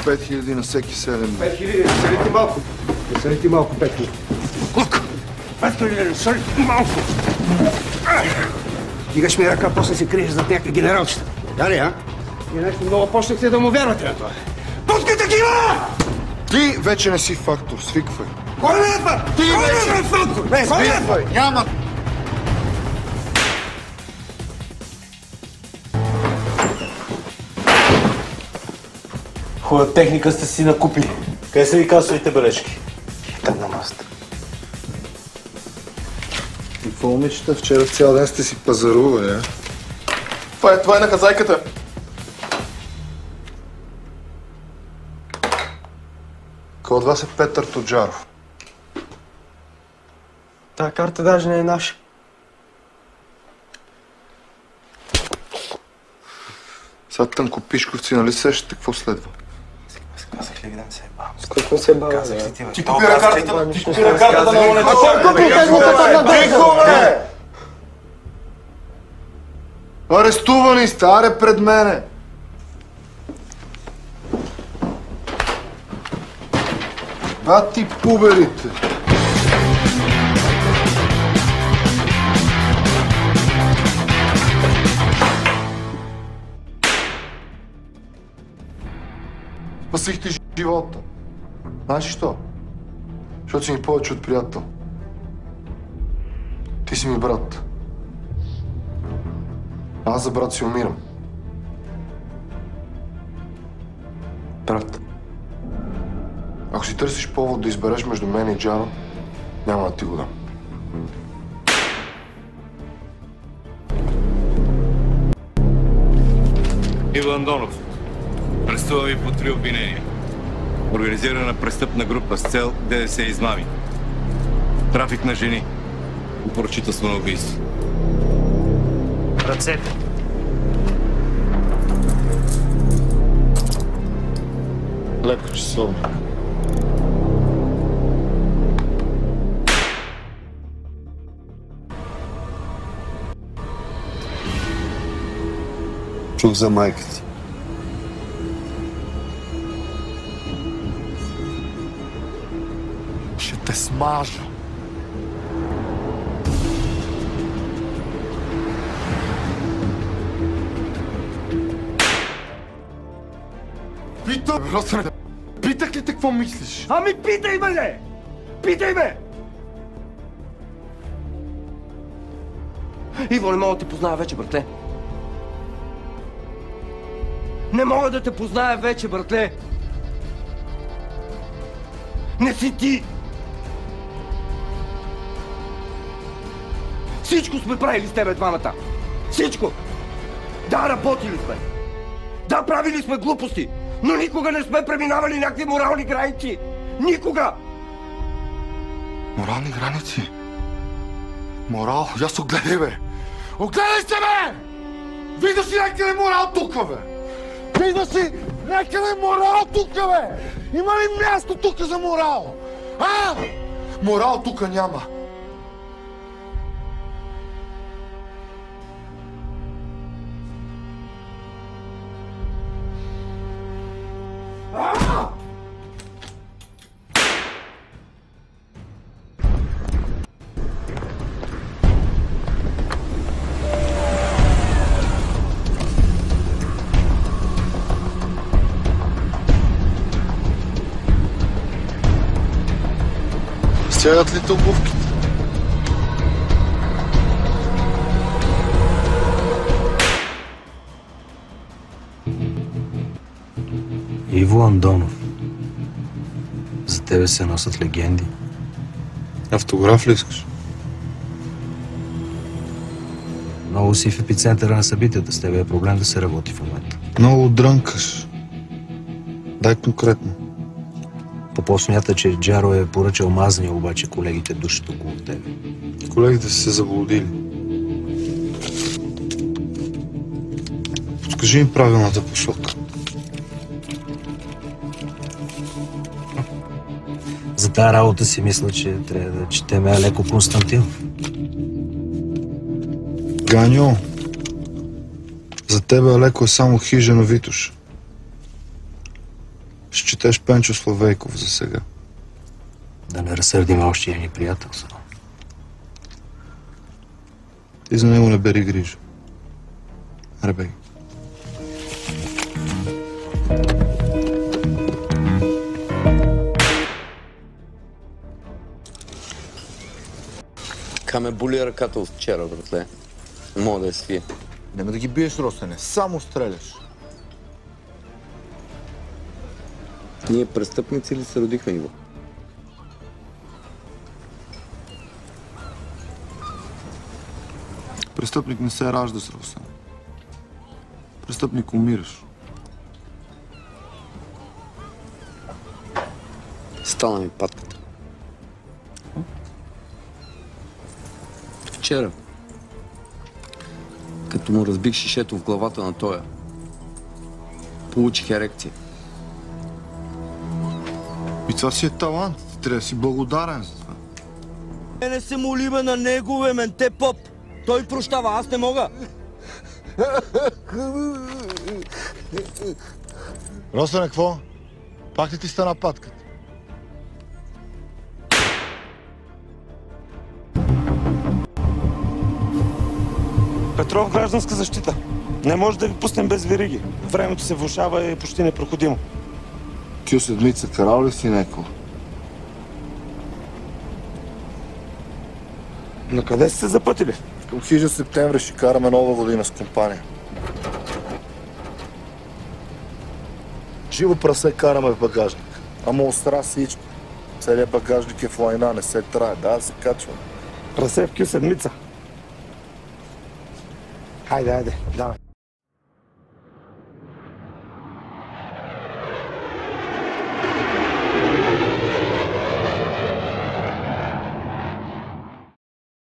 5000 на всеки 7 дни. 5000, селите малко. Селите малко, 5000. Лук! 5000, селите малко. Дигаш ми ръка, после се криеш зад някакви генералчета. Да ли, а? И нещо много почнахте да му вярвате на това. Пускай такива! Ти вече не си фактор, свиквай. Кой не е това? Ти кой вече не е фактор? Не, свиквай! Няма! Хубава техника сте си накупили. Къде са ви касовите бележки? Там на масата. И какво, момичета? Вчера цял ден сте си пазарували, а? Това е наказайката. Кой от вас е Петър Тоджаров? Тая карта даже не е наша. Сега тънкопишковци, нали сещате какво следва? Казах ли ви да не се ебавам? С какво се бава? Казах ли ти, бе? Ти копира картата, ти копира картата на монета. Тихо, бе! Арестувани сте, аре пред мене! Бати пуберите! Спасихте живота. Знаеш ли що? Защото си ми повече от приятел. Ти си ми брат. Аз за брат си умирам. Брат. Ако си търсиш повод да избереш между мен и Джаро, няма да ти го дам. Иво Андонов. Арестува ви по 3 обвинения. Организирана престъпна група с цел ДДС измами. Трафик на жени. Упоръчителство на убийство. Ръцете. Леко часовник. Чух за майка ти. Ще те смажа. Питах ли те какво мислиш? Ами питай ме, не! Питай ме! Иво, не мога да те позная вече, братле. Не мога да те позная вече, братле. Не си ти! Всичко сме правили с тебе двамата. Всичко! Да, работили сме. Да, правили сме глупости. Но никога не сме преминавали някакви морални граници. Никога! Морални граници? Морал? Аз огледай, бе! Огледай се, бе! Виждаш ли някъде морал тук, бе? Виждаш ли някъде морал тук, бе? Има ли място тук за морал? А? Морал тук няма. Стягат ли обувките? Иво Андонов. За тебе се носят легенди. Автограф ли искаш? Много си в епицентъра на събитията. С тебе е проблем да се работи в момента. Много дрънкаш. Дай конкретно. Попов смята, че Джаро е поръчал мазния, обаче колегите душат около тебе. Колегите са се заблудили. Подскажи им правилната посока. За тази работа си мисля, че трябва да четем Алеко Константинов. Ганьо, за тебе Алеко е само хижа на Витош. Ще четеш Пенчо Славейков за сега. Да не разсърдим още ни приятел само. Ти за него не бери грижа. Ребей. Ме боли ръката от вчера, братле. Не мога да я свия. Нема да ги биеш, Росене. Само стреляш. Ние престъпници ли се родихме, Иво? Престъпник не се ражда с Росен. Престъпник умираш. Стана ми патката. Вчера, като му разбих шишето в главата на тоя, получих ерекция. И това си е талант. Ти трябва да си благодарен за това. Не се молиме на негове, менте поп. Той прощава, аз не мога. Росене, какво? Пак ли ти стана патката? Петров, гражданска защита. Не може да ви пуснем без вериги. Времето се влошава и е почти непроходимо. Тю седмица карал ли си някого? На къде сте се запътили? Към хижа септември ще караме нова година с компания. Живо прасе караме в багажник. Ама остра всичко. Целият багажник е в лайна, не се трае. Да, се качваме. Прасе в Кю седмица. Хайде, давай.